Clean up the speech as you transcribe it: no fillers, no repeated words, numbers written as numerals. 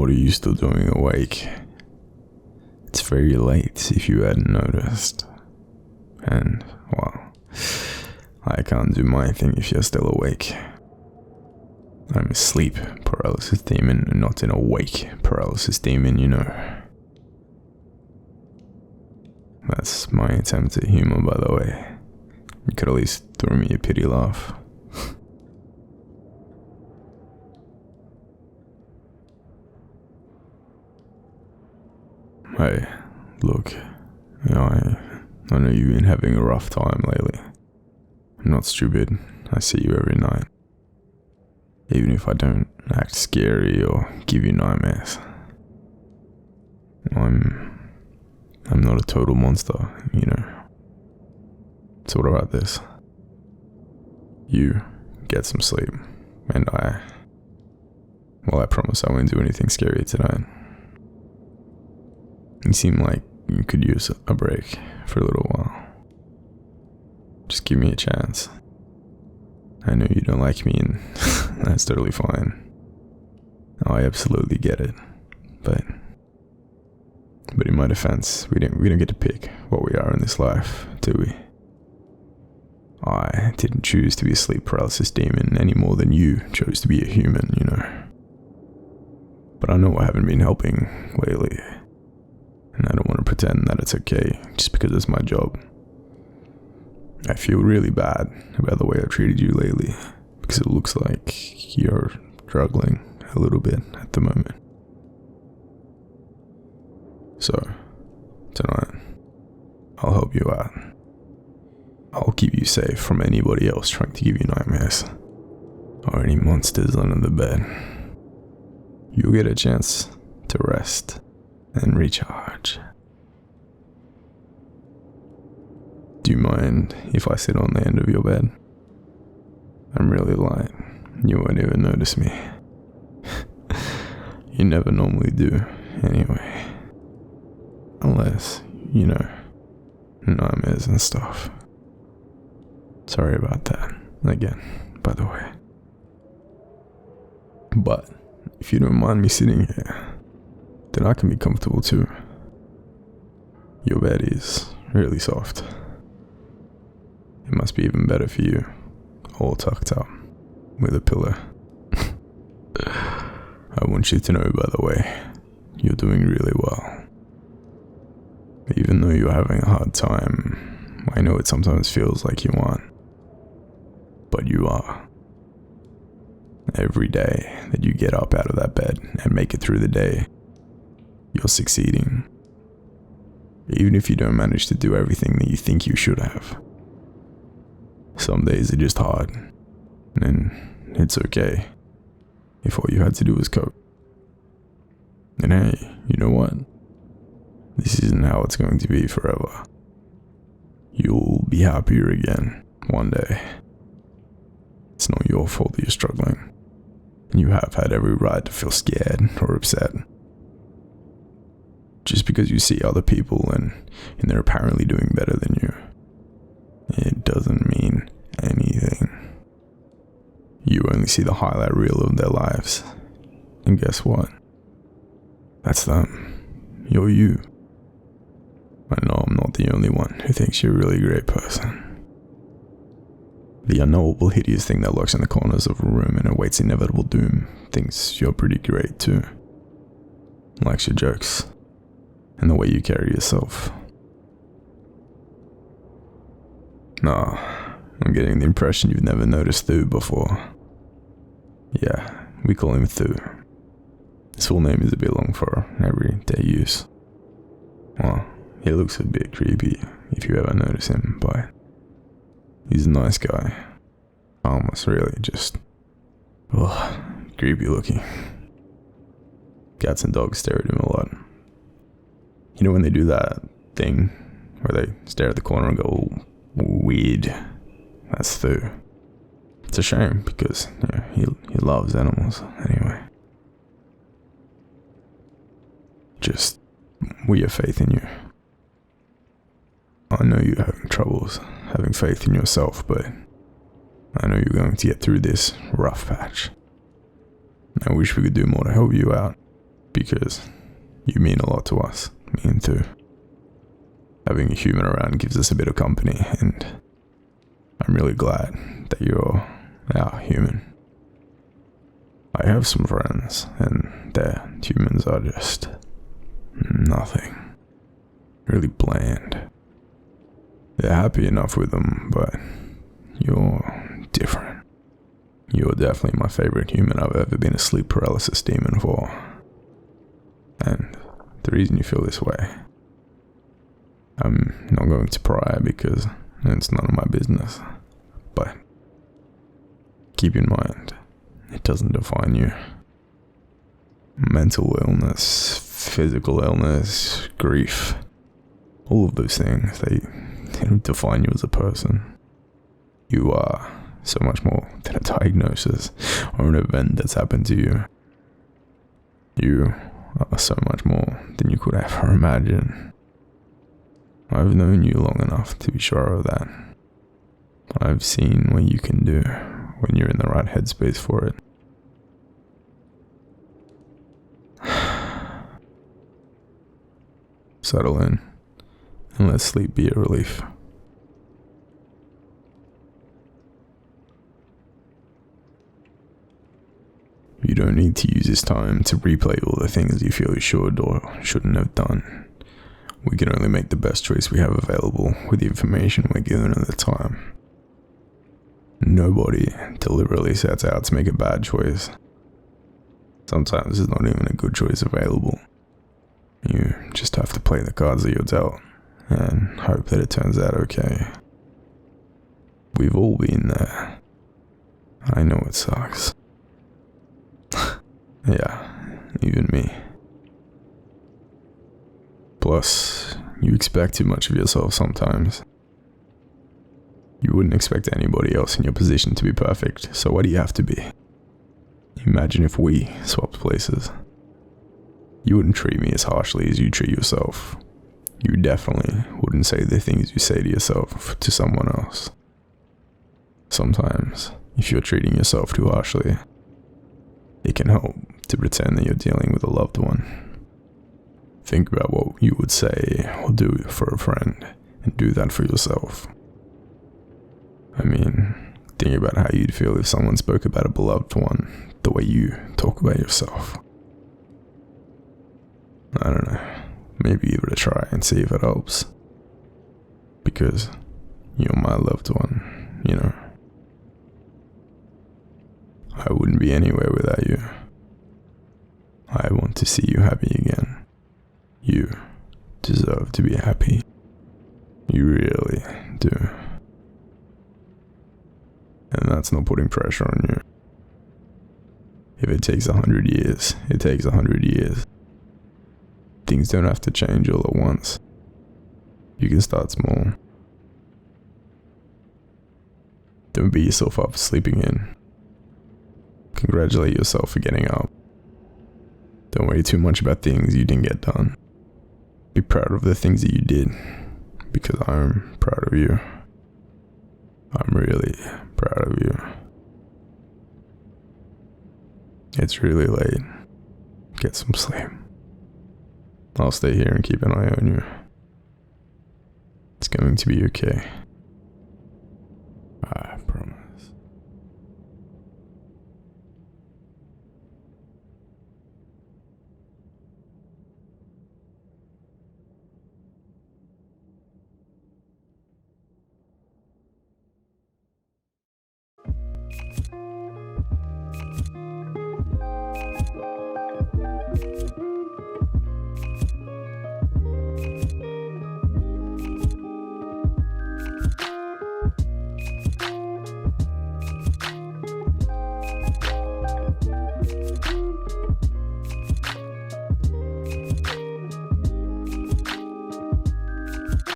What are you still doing awake? It's very late if you hadn't noticed. And, well, I can't do my thing if you're still awake. I'm a sleep paralysis demon, not an awake paralysis demon, you know. That's my attempt at humor, by the way. You could at least throw me a pity laugh. Hey, look, I know you've been having a rough time lately. I'm not stupid. I see you every night. Even if I don't act scary or give you nightmares. I'm not a total monster, you know. So what about this? You get some sleep, and I promise I won't do anything scary tonight. You seem like you could use a break for a little while. Just give me a chance. I know you don't like me, and that's totally fine. I absolutely get it. But in my defense, we don't get to pick what we are in this life, do we? I didn't choose to be a sleep paralysis demon any more than you chose to be a human, you know. But I know I haven't been helping lately. And I don't want to pretend that it's okay just because it's my job. I feel really bad about the way I've treated you lately, because it looks like you're struggling a little bit at the moment. So, tonight, I'll help you out. I'll keep you safe from anybody else trying to give you nightmares, or any monsters under the bed. You'll get a chance to rest and recharge. Do you mind if I sit on the end of your bed? I'm really light. You won't even notice me. You never normally do, anyway. Unless, you know, nightmares and stuff. Sorry about that, again, by the way. But, if you don't mind me sitting here, then I can be comfortable too. Your bed is really soft. It must be even better for you, all tucked up, with a pillow. I want you to know, by the way, you're doing really well. Even though you're having a hard time, I know it sometimes feels like you aren't. But you are. Every day that you get up out of that bed and make it through the day, you're succeeding. Even if you don't manage to do everything that you think you should have. Some days are just hard, and it's okay if all you had to do was cope. And hey, you know what? This isn't how it's going to be forever. You'll be happier again one day. It's not your fault that you're struggling. You have had every right to feel scared or upset. Just because you see other people and they're apparently doing better than you, it doesn't mean anything. You only see the highlight reel of their lives. And guess what? That's them. You're you. I know I'm not the only one who thinks you're a really great person. The unknowable hideous thing that lurks in the corners of a room and awaits inevitable doom thinks you're pretty great too. Likes your jokes and the way you carry yourself. No, I'm getting the impression you've never noticed Thu before. Yeah, we call him Thu. His full name is a bit long for everyday use. Well, he looks a bit creepy if you ever notice him, but he's a nice guy. Almost really, just creepy looking. Cats and dogs stare at him a lot. You know when they do that thing where they stare at the corner and go, weird? That's Thu. It's a shame because he loves animals anyway. Just, we have faith in you. I know you're having troubles having faith in yourself, but I know you're going to get through this rough patch. I wish we could do more to help you out, because you mean a lot to us, me too. Having a human around gives us a bit of company, and I'm really glad that you're our human. I have some friends, and their humans are just nothing. Really bland. They're happy enough with them, but you're different. You're definitely my favorite human I've ever been a sleep paralysis demon for. And the reason you feel this way, I'm not going to pry because it's none of my business. But keep in mind, it doesn't define you. Mental illness, physical illness, grief, all of those things, they don't define you as a person. You are so much more than a diagnosis or an event that's happened to you. You are so much more than you could ever imagine. I've known you long enough to be sure of that. I've seen what you can do when you're in the right headspace for it. Settle in and let sleep be a relief. You don't need to use this time to replay all the things you feel you should or shouldn't have done. We can only make the best choice we have available with the information we're given at the time. Nobody deliberately sets out to make a bad choice. Sometimes there's not even a good choice available. You just have to play the cards that you're dealt and hope that it turns out okay. We've all been there. I know it sucks. Yeah, even me. Plus, you expect too much of yourself sometimes. You wouldn't expect anybody else in your position to be perfect, so why do you have to be? Imagine if we swapped places. You wouldn't treat me as harshly as you treat yourself. You definitely wouldn't say the things you say to yourself to someone else. Sometimes, if you're treating yourself too harshly, it can help to pretend that you're dealing with a loved one. Think about what you would say or do for a friend, and do that for yourself. I mean, think about how you'd feel if someone spoke about a beloved one the way you talk about yourself. I don't know, maybe give it a try and see if it helps. Because you're my loved one, you know. I wouldn't be anywhere without you. I want to see you happy again. You deserve to be happy. You really do. And that's not putting pressure on you. If it takes 100 years, it takes 100 years. Things don't have to change all at once. You can start small. Don't beat yourself up for sleeping in. Congratulate yourself for getting up. Don't worry too much about things you didn't get done. Be proud of the things that you did, because I'm proud of you. I'm really proud of you. It's really late. Get some sleep. I'll stay here and keep an eye on you. It's going to be okay.